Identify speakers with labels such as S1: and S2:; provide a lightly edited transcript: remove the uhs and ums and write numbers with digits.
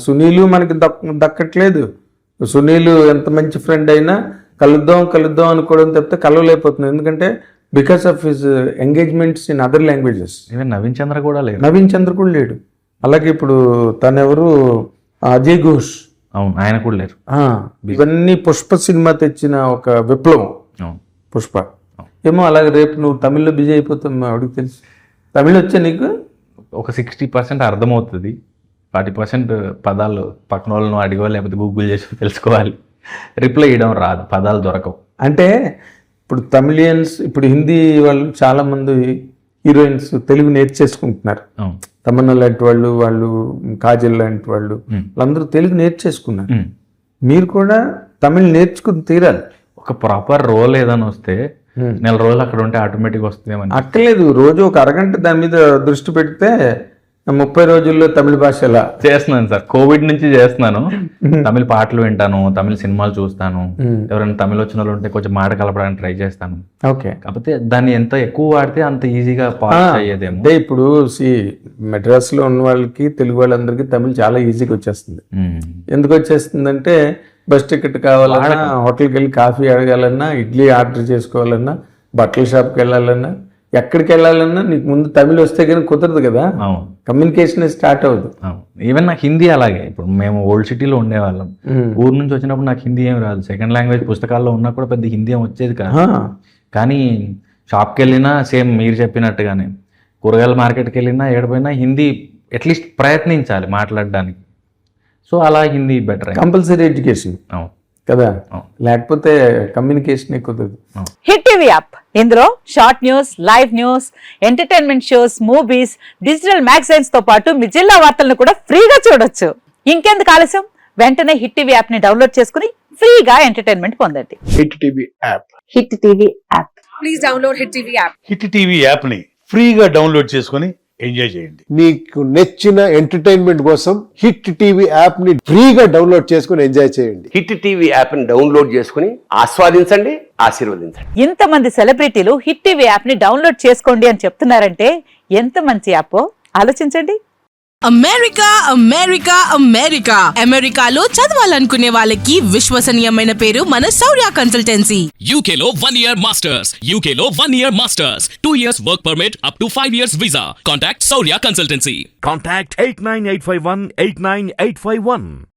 S1: సునీలు మనకి దక్కట్లేదు. సునీల్ ఎంత మంచి ఫ్రెండ్ అయినా కలుద్దాం అనుకోవడం తప్పితే కలవలేకపోతుంది. ఎందుకంటే because of his engagements in other languages.
S2: Even Naveen Chandra కూడా
S1: లేడు. అలాగే ఇప్పుడు తనెవరు, అజయ్ ఘోష్,
S2: అవును, ఆయన కూడా లేరు.
S1: ఇవన్నీ పుష్ప సినిమా తెచ్చిన ఒక విప్లవం. పుష్ప ఏమో అలాగే రేపు నువ్వు తమిళ్లో బిజీ అయిపోతావు, ఆవిడకి తెలుసు. తమిళ్ వచ్చా నీకు?
S2: ఒక 60% అర్థమవుతుంది, 40% పదాలు పక్కన వాళ్ళను అడిగో లేకపోతే గూగుల్ చేసి తెలుసుకోవాలి. రిప్లై ఇవ్వడం రాదు, పదాలు దొరకవు.
S1: అంటే ఇప్పుడు తమిళియన్స్, ఇప్పుడు హిందీ వాళ్ళు చాలా మంది హీరోయిన్స్ తెలుగు నేర్చేసుకుంటున్నారు. తమన్నా లాంటి వాళ్ళు కాజల్ లాంటి వాళ్ళందరూ తెలుగు నేర్చేసుకున్నారు. మీరు కూడా తమిళ్ నేర్చుకుని తీరాలి.
S2: ఒక ప్రాపర్ రోల్ ఏదైనా వస్తే నెల రోజులు అక్కడ ఉంటే ఆటోమేటిక్ వస్తుందేమని.
S1: అక్కర్లేదు, రోజు ఒక అరగంట దాని మీద దృష్టి పెడితే 30 రోజుల్లో తమిళ భాష ఎలా
S2: చేస్తున్నాను సార్. కోవిడ్ నుంచి చేస్తున్నాను. తమిళ పాటలు వింటాను, తమిళ సినిమాలు చూస్తాను. ఎవరైనా తమిళ వచ్చిన వాళ్ళు ఉంటే కొంచెం మాట కలపడానికి ట్రై చేస్తాను.
S1: ఓకే,
S2: కాకపోతే దాన్ని ఎంత ఎక్కువ వాడితే అంత ఈజీగా పాస్ అయ్యేదేమో.
S1: అంటే ఇప్పుడు మెడ్రాస్లో ఉన్న వాళ్ళకి, తెలుగు వాళ్ళందరికీ తమిళ్ చాలా ఈజీగా వచ్చేస్తుంది. ఎందుకు వచ్చేస్తుందంటే బస్ టికెట్ కావాలన్నా, హోటల్కి వెళ్ళి కాఫీ అడగాలన్నా, ఇడ్లీ ఆర్డర్ చేసుకోవాలన్నా, బట్టల షాప్కి వెళ్ళాలన్నా, ఎక్కడికి వెళ్ళాలన్నా నీకు ముందు తమిళ్ వస్తే కానీ కుదరదు కదా. కమ్యూనికేషన్ స్టార్ట్ అవుతుంది.
S2: ఈవెన్ నాకు హిందీ అలాగే. ఇప్పుడు మేము ఓల్డ్ సిటీలో ఉండేవాళ్ళం. ఊరు నుంచి వచ్చినప్పుడు నాకు హిందీ ఏం రాదు. సెకండ్ లాంగ్వేజ్ పుస్తకాల్లో ఉన్నా కూడా పెద్ద హిందీ ఏం వచ్చేది కాదు. కానీ షాప్కి వెళ్ళినా సేమ్ మీరు చెప్పినట్టుగానే, కూరగాయల మార్కెట్కి వెళ్ళినా ఏడిపోయినా హిందీ అట్లీస్ట్ ప్రయత్నించాలి మాట్లాడడానికి. సో అలా హిందీ బెటర్.
S1: కంపల్సరీ ఎడ్యుకేషన్ కదా, లేకపోతే కమ్యూనికేషన్ ఎక్కువ.
S3: హిట్ టీవీ యాప్, ఇందులో short news, live news, entertainment shows, movies, digital magazines తో పాటు మీ జిల్లా వార్తలను కూడా ఫ్రీగా చూడొచ్చు. ఇంకెందుకు ఆలస్యం, వెంటనే హిట్ టీవీ యాప్ ని డౌన్లోడ్ చేసుకుని ఫ్రీగా ఎంటర్టైన్మెంట్ పొందండి.
S4: Hit TV app.
S3: Hit TV app.
S5: Please download hit TV app.
S4: Hit TV app ని ఫ్రీగా డౌన్లోడ్ చేసుకుని ఎంజాయ్ చేయండి.
S6: మీకు నచ్చిన ఎంటర్టైన్మెంట్ కోసం హిట్ టీవీ యాప్ ని ఫ్రీగా డౌన్లోడ్ చేసుకుని ఎంజాయ్ చేయండి.
S7: హిట్ టీవీ యాప్ ని డౌన్లోడ్ చేసుకుని ఆస్వాదించండి, ఆశీర్వదించండి.
S3: ఇంతమంది సెలబ్రిటీలు హిట్ టీవీ యాప్ ని డౌన్లోడ్ చేసుకోండి అని చెప్తున్నారంటే ఎంత మంచి యాప్ ఆలోచించండి.
S5: అమెరికా అమెరికా అమెరికా అమెరికాలో చదవాలనుకునే వాళ్ళకి విశ్వసనీయమైన పేరు మన శౌర్య కన్సల్టెన్సీ.
S8: UK లో 1 year masters, UK లో 1 year masters, 2 years work permit up to 5 years visa. Contact Saurya Consultancy.
S9: Contact 89851 89851.